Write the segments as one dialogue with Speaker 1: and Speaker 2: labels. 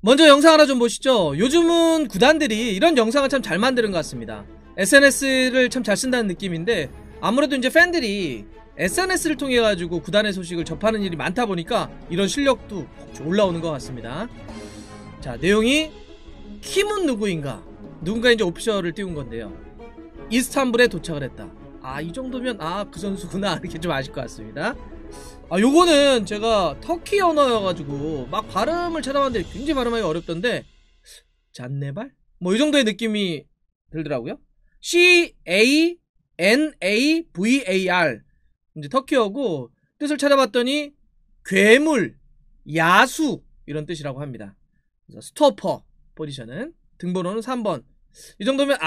Speaker 1: 먼저 영상 하나 좀 보시죠. 요즘은 구단들이 이런 영상을 참 잘 만드는 것 같습니다. SNS를 참 잘 쓴다는 느낌인데, 아무래도 이제 팬들이 SNS를 통해 가지고 구단의 소식을 접하는 일이 많다 보니까 이런 실력도 올라오는 것 같습니다. 자, 내용이 킴은 누구인가? 누군가 이제 오피셜을 띄운 건데요. 이스탄불에 도착을 했다. 아, 이 정도면 그 선수구나 이렇게 좀 아실 것 같습니다. 요거는 제가 터키 언어여가지고 막 발음을 찾아봤는데 굉장히 발음하기 어렵던데, 잔네발? 뭐 이 정도의 느낌이 들더라고요. CANAVAR 이제 터키어고, 뜻을 찾아봤더니 괴물, 야수 이런 뜻이라고 합니다. 스토퍼 포지션은 등번호는 3번. 이 정도면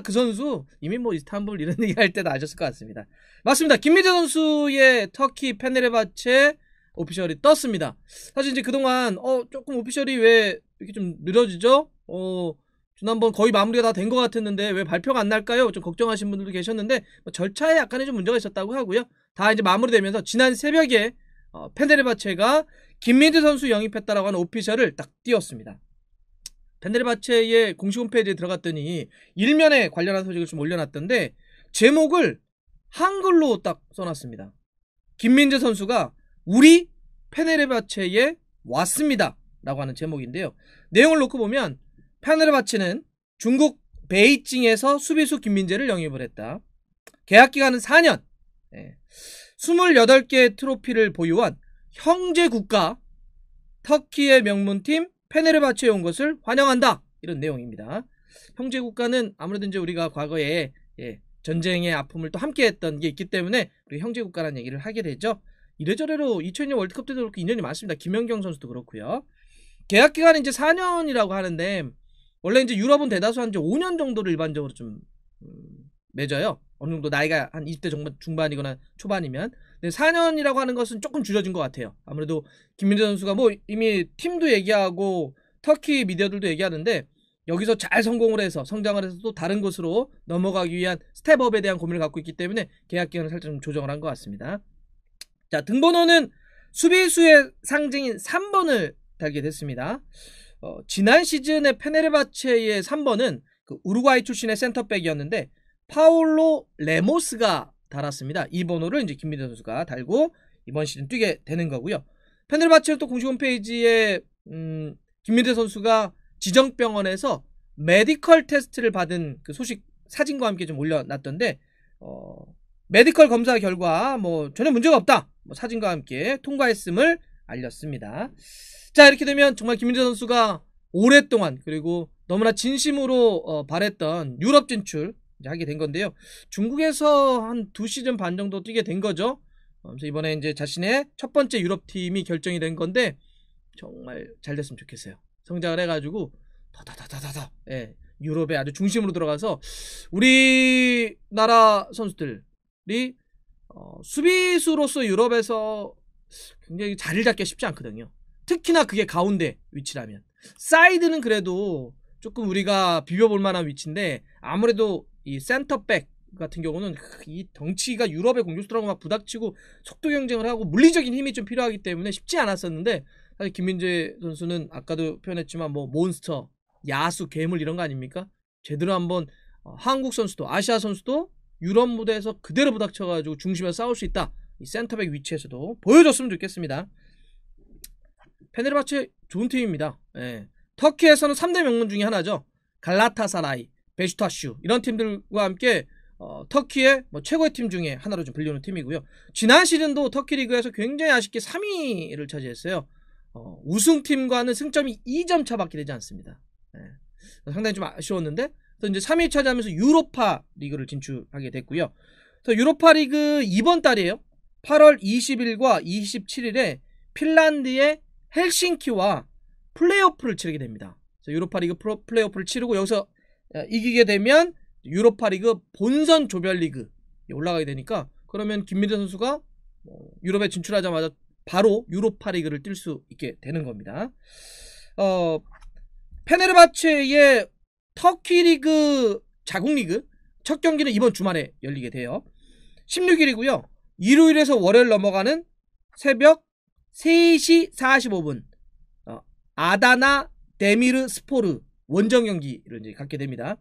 Speaker 1: 그 선수 이미 뭐 이스탄불 이런 얘기 할 때도 아셨을 것 같습니다. 맞습니다. 김민재 선수의 터키 페네르바체 오피셜이 떴습니다. 사실 이제 그동안 조금 오피셜이 왜 이렇게 좀 느려지죠? 지난번 거의 마무리가 다 된 것 같았는데 왜 발표가 안 날까요? 좀 걱정하신 분들도 계셨는데, 절차에 약간의 좀 문제가 있었다고 하고요. 다 이제 마무리되면서 지난 새벽에 페네르바체가 김민재 선수 영입했다라고 하는 오피셜을 딱 띄웠습니다. 페네르바체의 공식 홈페이지에 들어갔더니 일면에 관련한 소식을 좀 올려놨던데, 제목을 한글로 딱 써놨습니다. 김민재 선수가 우리 페네르바체에 왔습니다 라고 하는 제목인데요. 내용을 놓고 보면 페네르바체는 중국 베이징에서 수비수 김민재를 영입을 했다. 계약기간은 4년, 28개의 트로피를 보유한 형제 국가 터키의 명문팀 페네르바체에 온 것을 환영한다, 이런 내용입니다. 형제 국가는 아무래도 이제 우리가 과거에 전쟁의 아픔을 또 함께 했던 게 있기 때문에 우리 형제 국가라는 얘기를 하게 되죠. 이래저래로 2002년 월드컵 때도 그렇고 인연이 많습니다. 김연경 선수도 그렇고요. 계약 기간은 이제 4년이라고 하는데, 원래 이제 유럽은 대다수 한 5년 정도를 일반적으로 좀 맺어요. 어느 정도 나이가 한 20대 중반이거나 초반이면. 근데 4년이라고 하는 것은 조금 줄여진 것 같아요. 아무래도 김민재 선수가 뭐 이미 팀도 얘기하고 터키 미디어들도 얘기하는데, 여기서 잘 성공을 해서 성장을 해서 또 다른 곳으로 넘어가기 위한 스텝업에 대한 고민을 갖고 있기 때문에 계약 기간을 살짝 좀 조정을 한 것 같습니다. 자, 등번호는 수비수의 상징인 3번을 달게 됐습니다. 지난 시즌의 페네르바체의 3번은 그 우루과이 출신의 센터백이었는데 파울로 레모스가 달았습니다. 이 번호를 이제 김민재 선수가 달고 이번 시즌 뛰게 되는 거고요. 페네르바체 또 공식 홈페이지에 김민재 선수가 지정병원에서 메디컬 테스트를 받은 그 소식 사진과 함께 좀 올려놨던데, 메디컬 검사 결과 뭐 전혀 문제가 없다, 사진과 함께 통과했음을 알렸습니다. 자, 이렇게 되면 정말 김민재 선수가 오랫동안 그리고 너무나 진심으로 바랬던 유럽 진출 이제 하게 된 건데요. 중국에서 한 2시즌 반 정도 뛰게 된 거죠. 그래서 이번에 이제 자신의 첫 번째 유럽 팀이 결정이 된 건데, 정말 잘 됐으면 좋겠어요. 성장을 해가지고 더더더더더 유럽의 아주 중심으로 들어가서 우리나라 선수들이 수비수로서 유럽에서 굉장히 자리를 잡기가 쉽지 않거든요. 특히나 그게 가운데 위치라면. 사이드는 그래도 조금 우리가 비벼볼 만한 위치인데, 아무래도 이 센터백 같은 경우는 이 덩치가 유럽의 공격수들하고 막 부닥치고 속도 경쟁을 하고 물리적인 힘이 좀 필요하기 때문에 쉽지 않았었는데, 사실 김민재 선수는 아까도 표현했지만 뭐 몬스터, 야수, 괴물 이런 거 아닙니까? 제대로 한번 한국 선수도 아시아 선수도 유럽 무대에서 그대로 부닥쳐가지고 중심에서 싸울 수 있다, 이 센터백 위치에서도 보여줬으면 좋겠습니다. 페네르바체 좋은 팀입니다. 터키에서는 3대 명문 중에 하나죠. 갈라타사라이, 베슈타슈 이런 팀들과 함께 터키의 최고의 팀 중에 하나로 좀 불리는 팀이고요. 지난 시즌도 터키 리그에서 굉장히 아쉽게 3위를 차지했어요. 우승팀과는 승점이 2점 차밖에 되지 않습니다. 상당히 좀 아쉬웠는데, 그래서 이제 3위 차지하면서 유로파 리그를 진출하게 됐고요. 그래서 유로파 리그 이번 달이에요. 8월 20일과 27일에 핀란드의 헬싱키와 플레이오프를 치르게 됩니다. 그래서 유로파 리그 플레이오프를 치르고 여기서 이기게 되면 유로파 리그 본선 조별리그 올라가게 되니까, 그러면 김민재 선수가 유럽에 진출하자마자 바로 유로파 리그를 뛸 수 있게 되는 겁니다. 페네르바체의 터키 리그 자국 리그 첫 경기는 이번 주말에 열리게 돼요. 16일이고요. 일요일에서 월요일 넘어가는 새벽 3시 45분 아다나 데미르 스포르 원정 경기를 이제 갖게 됩니다.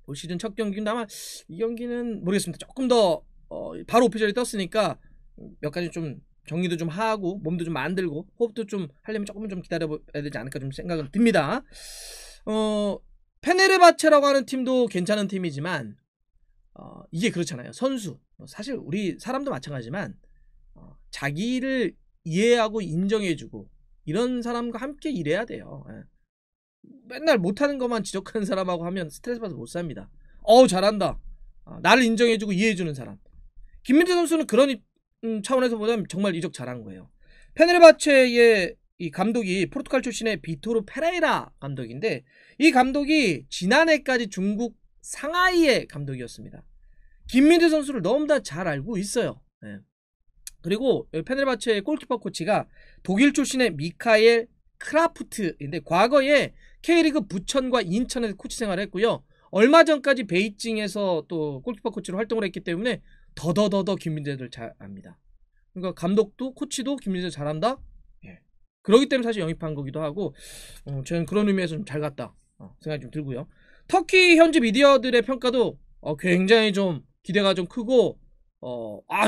Speaker 1: 올 시즌 첫 경기는 아마 이 경기는 모르겠습니다. 조금 더 바로 오피셜이 떴으니까 몇 가지 좀 정리도 좀 하고 몸도 좀 만들고 호흡도 좀 하려면 조금은 좀 기다려야 되지 않을까 좀 생각은 듭니다. 페네르바체라고 하는 팀도 괜찮은 팀이지만 이게 그렇잖아요. 선수 사실 우리 사람도 마찬가지지만 자기를 이해하고 인정해주고 이런 사람과 함께 일해야 돼요. 맨날 못하는 것만 지적하는 사람하고 하면 스트레스 받아서 못 삽니다. 잘한다. 나를 인정해주고 이해해주는 사람. 김민재 선수는 그런 차원에서 보자면 정말 이적 잘한 거예요. 페네르바체의 이 감독이 포르투갈 출신의 비토르 페레이라 감독인데 이 감독이 지난해까지 중국 상하이의 감독이었습니다. 김민재 선수를 너무나 잘 알고 있어요. 네. 그리고 페네르바체의 골키퍼 코치가 독일 출신의 미카엘 크라프트인데 과거에 K리그 부천과 인천에서 코치 생활을 했고요. 얼마 전까지 베이징에서 또 골키퍼 코치로 활동을 했기 때문에 더더더더 김민재를 잘 압니다. 그러니까 감독도 코치도 김민재 잘한다. 예. 그러기 때문에 사실 영입한 거기도 하고 저는 그런 의미에서 좀 잘 갔다 생각이 좀 들고요. 터키 현지 미디어들의 평가도 굉장히 좀 기대가 좀 크고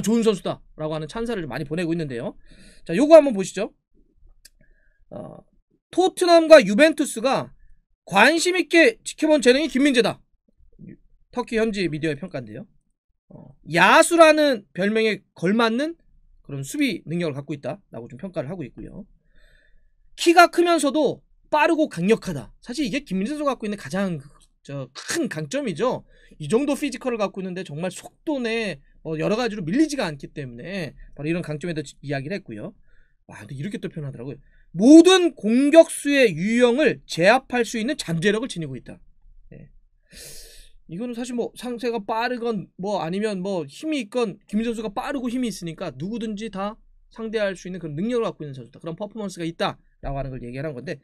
Speaker 1: 좋은 선수다 라고 하는 찬사를 좀 많이 보내고 있는데요. 자, 요거 한번 보시죠. 토트넘과 유벤투스가 관심있게 지켜본 재능이 김민재다. 터키 현지 미디어의 평가인데요. 야수라는 별명에 걸맞는 그런 수비 능력을 갖고 있다 라고 좀 평가를 하고 있고요. 키가 크면서도 빠르고 강력하다. 사실 이게 김민재 선수가 갖고 있는 가장 큰 강점이죠. 이 정도 피지컬을 갖고 있는데 정말 속도내 여러 가지로 밀리지가 않기 때문에 바로 이런 강점에 대해 이야기를 했고요. 근데 이렇게 또 표현하더라고요. 모든 공격수의 유형을 제압할 수 있는 잠재력을 지니고 있다. 네. 이거는 사실 상세가 빠르건 아니면 힘이 있건 김민재 선수가 빠르고 힘이 있으니까 누구든지 다 상대할 수 있는 그런 능력을 갖고 있는 선수다. 그런 퍼포먼스가 있다라고 하는 걸 얘기하는 건데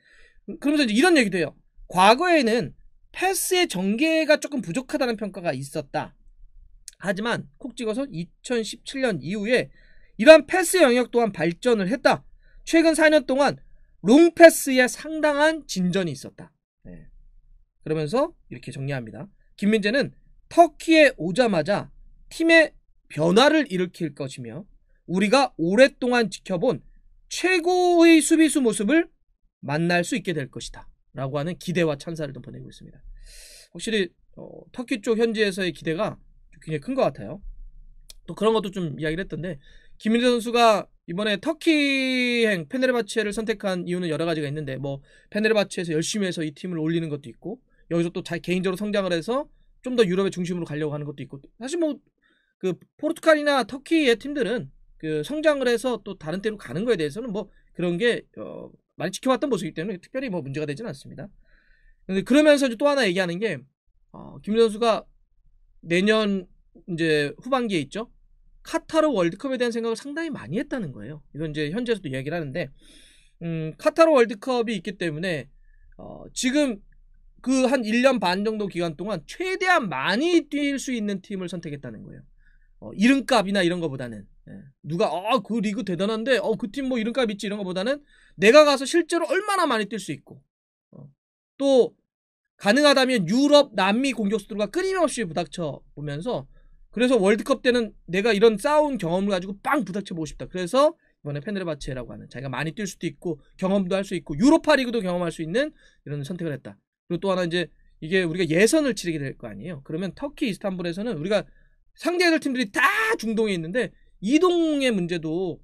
Speaker 1: 그러면서 이제 이런 얘기도 해요. 과거에는 패스의 전개가 조금 부족하다는 평가가 있었다. 하지만 콕 찍어서 2017년 이후에 이러한 패스 영역 또한 발전을 했다. 최근 4년 동안 롱패스에 상당한 진전이 있었다. 네. 그러면서 이렇게 정리합니다. 김민재는 터키에 오자마자 팀의 변화를 일으킬 것이며 우리가 오랫동안 지켜본 최고의 수비수 모습을 만날 수 있게 될 것이다 라고 하는 기대와 찬사를 좀 보내고 있습니다. 확실히 터키 쪽 현지에서의 기대가 굉장히 큰 것 같아요. 또 그런 것도 좀 이야기를 했던데 김민재 선수가 이번에 터키행 페네르바체를 선택한 이유는 여러 가지가 있는데 페네르바체에서 열심히 해서 이 팀을 올리는 것도 있고 여기서 또 개인적으로 성장을 해서 좀 더 유럽의 중심으로 가려고 하는 것도 있고 사실 그 포르투갈이나 터키의 팀들은 그 성장을 해서 또 다른 데로 가는 거에 대해서는 그런 게 많이 지켜왔던 모습이기 때문에 특별히 문제가 되지는 않습니다. 근데 그러면서 또 하나 얘기하는 게 김민재 선수가 내년 이제 후반기에 있죠. 카타르 월드컵에 대한 생각을 상당히 많이 했다는 거예요. 이건 이제 현지에서도 이야기를 하는데 카타르 월드컵이 있기 때문에 지금 그 한 1년 반 정도 기간 동안 최대한 많이 뛸 수 있는 팀을 선택했다는 거예요. 이름값이나 이런 거보다는 누가 그 리그 대단한데 그 팀 이름값 있지 이런 거보다는 내가 가서 실제로 얼마나 많이 뛸 수 있고 또 가능하다면 유럽, 남미 공격수들과 끊임없이 부닥쳐 보면서 그래서 월드컵 때는 내가 이런 싸운 경험을 가지고 빵 부닥쳐 보고 싶다. 그래서 이번에 페네르바체라고 하는 자기가 많이 뛸 수도 있고 경험도 할 수 있고 유로파 리그도 경험할 수 있는 이런 선택을 했다. 그리고 또 하나 이제 이게 우리가 예선을 치르게 될 거 아니에요. 그러면 터키 이스탄불에서는 우리가 상대해야 될 팀들이 다 중동에 있는데 이동의 문제도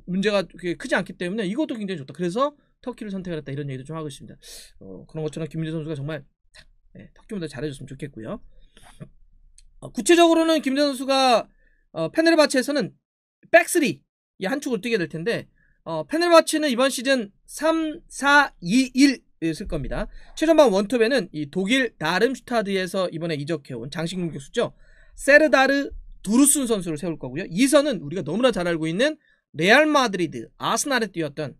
Speaker 1: 문제가 그렇게 크지 않기 때문에 이것도 굉장히 좋다. 그래서 터키를 선택을 했다. 이런 얘기도 좀 하고 있습니다. 그런 것처럼 김민재 선수가 정말 터키보다 잘해줬으면 좋겠고요. 구체적으로는 김민재 선수가 페네르바체에서는 백스리 한 축을 뛰게 될 텐데 페네르바체는 이번 시즌 3-4-2-1을 쓸 겁니다. 최전방 원톱에는 이 독일 다름슈타드에서 이번에 이적해온 장식 공격수죠. 세르다르 두루슨 선수를 세울 거고요. 2선은 우리가 너무나 잘 알고 있는 레알 마드리드, 아스날에 뛰었던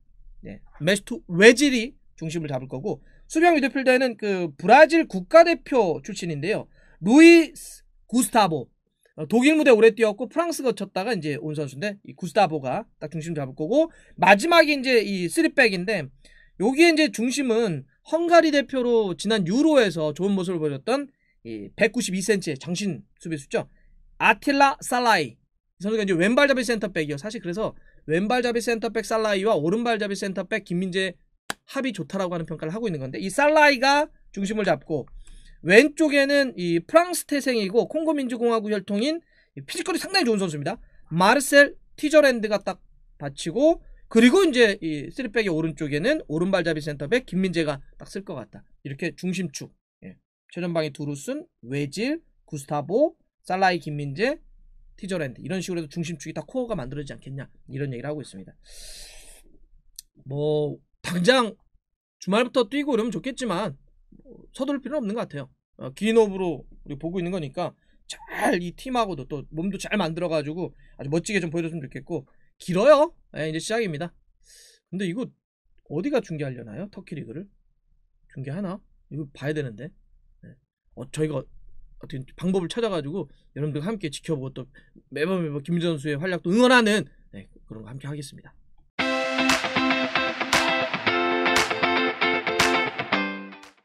Speaker 1: 메스투 웨질이 중심을 잡을 거고 수비형 미드필더에는 그 브라질 국가대표 출신인데요. 루이스 구스타보 독일 무대 오래 뛰었고 프랑스 거쳤다가 이제 온 선수인데 이 구스타보가 딱 중심 잡을 거고 마지막이 이제 이 3백인데 여기에 이제 중심은 헝가리 대표로 지난 유로에서 좋은 모습을 보여줬던 192cm의 장신 수비수죠. 아틸라 살라이. 이 선수가 이제 왼발잡이 센터백이요. 사실 그래서 왼발잡이 센터백 살라이와 오른발잡이 센터백 김민재 합이 좋다라고 하는 평가를 하고 있는 건데, 이 살라이가 중심을 잡고 왼쪽에는 이 프랑스 태생이고 콩고 민주공화국 혈통인 피지컬이 상당히 좋은 선수입니다. 마르셀 티저랜드가 딱 받치고, 그리고 이제 이 3백의 오른쪽에는 오른발잡이 센터백 김민재가 딱 쓸 것 같다. 이렇게 중심축. 최전방에 두루슨, 외질, 구스타보, 살라이, 김민재, 티저랜드, 이런 식으로 해서 중심축이 딱 코어가 만들어지지 않겠냐, 이런 얘기를 하고 있습니다. 뭐 당장 주말부터 뛰고 이러면 좋겠지만 서두를 필요는 없는 것 같아요. 기인호흡으로 우리 보고 있는 거니까 잘 이 팀하고도 또 몸도 잘 만들어가지고 아주 멋지게 좀 보여줬으면 좋겠고, 길어요. 이제 시작입니다. 근데 이거 어디가 중계하려나요? 터키 리그를 중계하나? 이거 봐야 되는데. 저희가 어떻게 방법을 찾아가지고 여러분들과 함께 지켜보고 또 매번 김민재 선수의 활약도 응원하는 그런 거 함께 하겠습니다.